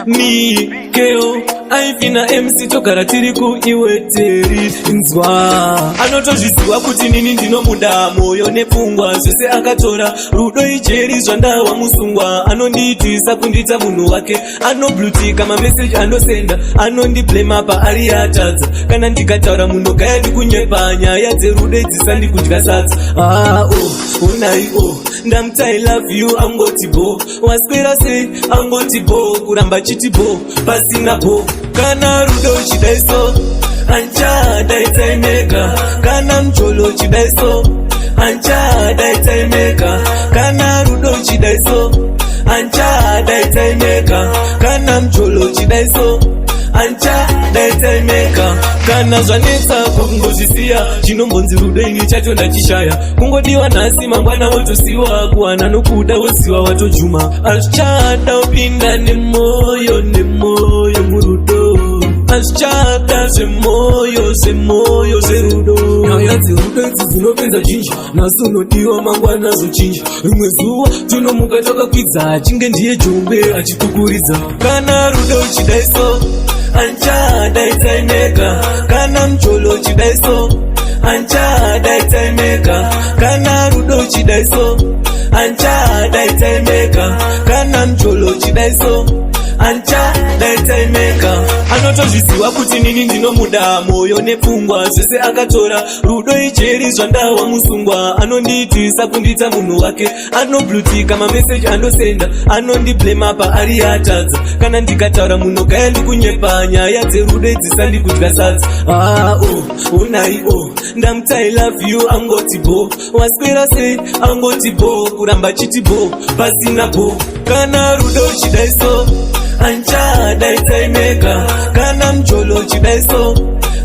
Mikeo aivina MC togara tiri kuiweteri nzwa anotozviziva kuti nini ndinomuda mwoyo nepfungwa zvese akatora rudo ijeri zvandawa musungwa anondiitisa kundita munhu wake anoblutika mameseji anosenda anondiblema paari atadza kana ndikataura munhu gaya ndikunyepa nyaya dzerudo dzisandikudya sadza onai ndamuti I love you angoti bo waswera sei angoti bo kuramba chiti bo pasina bo kana rudo chidaiso anchadaitaimeka kana mcholo chidaiso anchadaitaimeka kana rudo chidaiso anchadaitaimeka kana mcholo chidaiso anchadaitaimeka kana zvanetsa kungozvisiya chinombonzi rudo ini chacho ndachishaya kungodiwa nhasi mangwana wotosiwa kuwana nokuda woziva watojuma azvichada upinda nemoyo murudo azvichada zvemoyo zverudo nyaya dzerudo idzi dzinopedza chinji nhasi unodiwa mangwana azochinja rimwe zuva tinomuka takakwidza achinge ndiye jombe achikukuridza kana rudo chidaiso anchadaitaimeka kana mcholo chidaiso anchadaitaimeka kana rudo chidaiso anchadaitaimeka kana mcholo chidaiso anchadaitaimeka anotozviziva kuti nini ndinomuda mwoyo nepfungwa zvese akatora rudo ijeri zvandawa musungwa anondiitisa kundita munhu wake anoblutika mameseji anosenda anondiblema paari atadza kana ndikataura munhu gaya ndikunyepa nyaya dzerudo dzisandikudya sadza onai ndamuti I love you angoti bo waswera sei angoti bo kuramba chiti bo pasina bo kana rudo chidaiso anchadaitaimeka kana mcholo chidaiso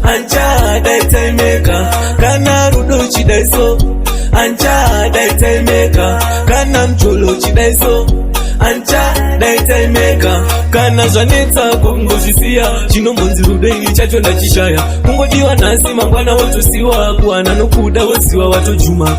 anchadaitaimeka kana rudo chidaiso anchadaitaimeka kana mcholo chidaiso anchadaitaimeka kana zvanetsa kungozvisiya chinombonzi rudo ini chacho ndachishaya kungodiwa nhasi mangwana wotosiwa kuwana nokuda woziva watojuma